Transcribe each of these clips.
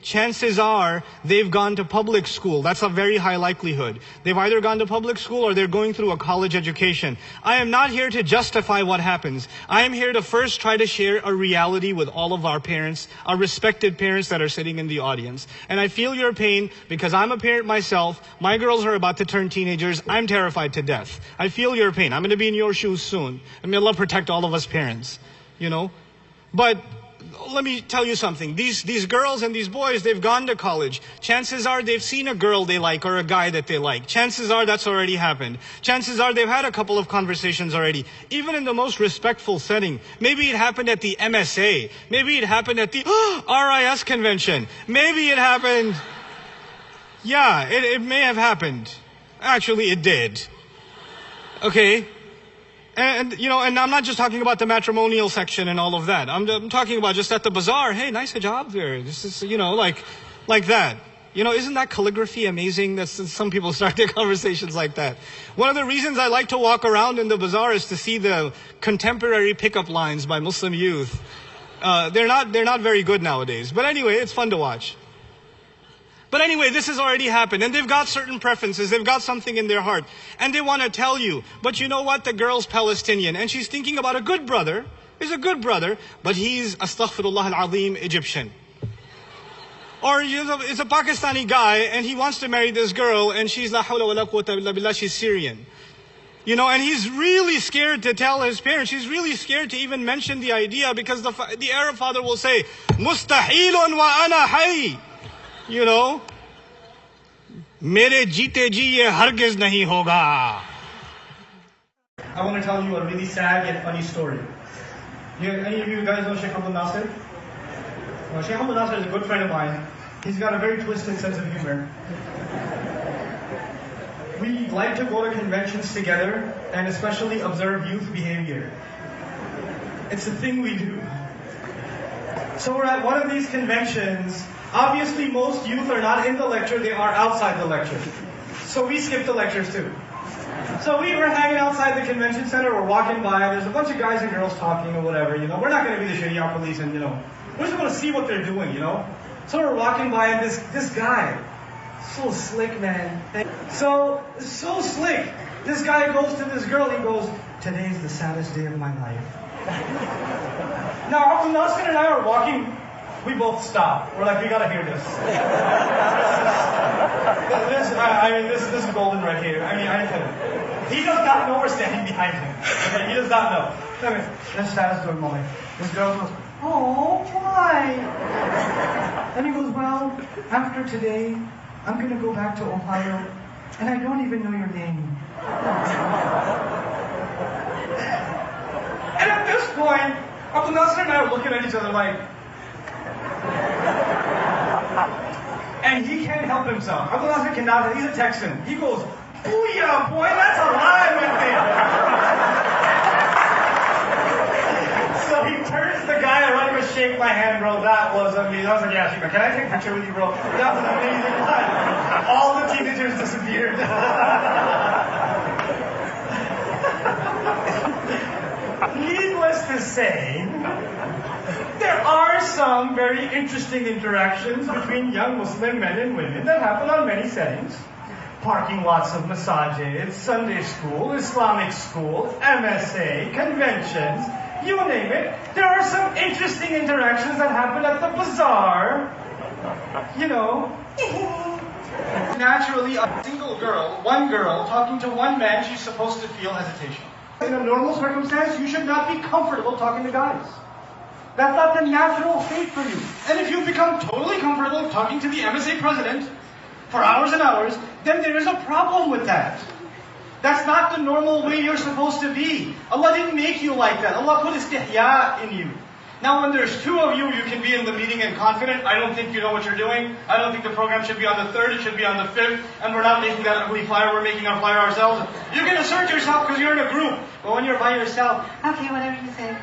chances are they've gone to public school. That's a very high likelihood. They've either gone to public school or they're going through a college education. I am not here to justify what happens. I am here to first try to share a reality with all of our parents, our respected parents that are sitting in the audience. And I feel your pain because I'm a parent myself. My girls are about to turn teenagers. I'm terrified to death. I feel your pain. I'm going to be in your shoes soon. And may Allah protect all of us parents, But let me tell you something. These girls and these boys, they've gone to college. Chances are they've seen a girl they like or a guy that they like. Chances are that's already happened. Chances are they've had a couple of conversations already. Even in the most respectful setting. Maybe it happened at the MSA. Maybe it happened at the RIS convention. Maybe it happened. Yeah, it may have happened. Actually, it did. Okay. And I'm not just talking about the matrimonial section and all of that. I'm talking about just at the bazaar. Hey, nice hijab there. This is, like that. Isn't that calligraphy amazing? Some people start their conversations like that. One of the reasons I like to walk around in the bazaar is to see the contemporary pickup lines by Muslim youth. They're not very good nowadays. But anyway, it's fun to watch. But anyway, this has already happened. And they've got certain preferences. They've got something in their heart. And they want to tell you. But you know what? The girl's Palestinian. And she's thinking about a good brother. He's a good brother. But he's, astaghfirullah al-azim, Egyptian. Or it's a Pakistani guy. And he wants to marry this girl. And she's la hawla wa la quwwata illa billah. She's Syrian. And he's really scared to tell his parents. He's really scared to even mention the idea. Because the Arab father will say, Mustahilun wa ana hay. Mere jeete ji ye hargiz nahi hoga. I want to tell you a really sad yet funny story. Any of you guys know Sheikh Abdul Nasir? Well, Sheikh Abdul Nasir is a good friend of mine. He's got a very twisted sense of humor. We like to go to conventions together and especially observe youth behavior. It's a thing we do. So we're at one of these conventions. Obviously, most youth are not in the lecture, they are outside the lecture. So we skip the lectures too. So we were hanging outside the convention center, we're walking by, there's a bunch of guys and girls talking or whatever, We're not going to be the Sharia police and, we're just going to see what they're doing, So we're walking by and this guy, so slick, man. So slick. This guy goes to this girl, he goes, today's the saddest day of my life. Now, Abdul Nasir and I are walking. We both stop. We're like, we gotta hear this. This is golden right here. He does not know we're standing behind him. Okay, he does not know. That's saddest day of my life. This girl goes, oh, why? And he goes, well, after today, I'm gonna go back to Ohio, and I don't even know your name. And at this point, Abdul Nasir and I are looking at each other like, and he can't help himself. Abdul Nasir cannot, he's a Texan. He goes, booyah, boy, that's a lie right there. So he turns the guy around and shake my hand, bro. That was amazing. I was like, yeah, can I take a picture with you, bro? That was amazing. All the teenagers disappeared. Needless to say, there are some very interesting interactions between young Muslim men and women that happen on many settings. Parking lots of masajids, Sunday school, Islamic schools, MSA, conventions, you name it. There are some interesting interactions that happen at the bazaar. Naturally, a single girl, one girl, talking to one man, she's supposed to feel hesitation. In a normal circumstance, you should not be comfortable talking to guys. That's not the natural state for you. And if you become totally comfortable talking to the MSA president for hours and hours, then there is a problem with that. That's not the normal way you're supposed to be. Allah didn't make you like that. Allah put istihya in you. Now when there's two of you, you can be in the meeting and confident. I don't think you know what you're doing. I don't think the program should be on the 3rd, it should be on the 5th. And we're not making that ugly flyer, we're making our flyer ourselves. You can assert yourself because you're in a group. But when you're by yourself, okay, whatever you say.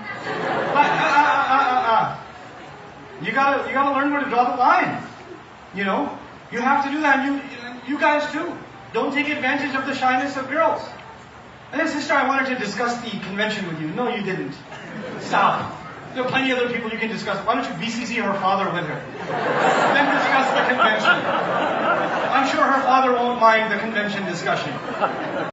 You gotta learn where to draw the line. You have to do that. You guys too. Don't take advantage of the shyness of girls. And then, sister, I wanted to discuss the convention with you. No, you didn't. Stop. There are plenty of other people you can discuss. Why don't you BCC her father with her? Then discuss father won't mind the convention discussion.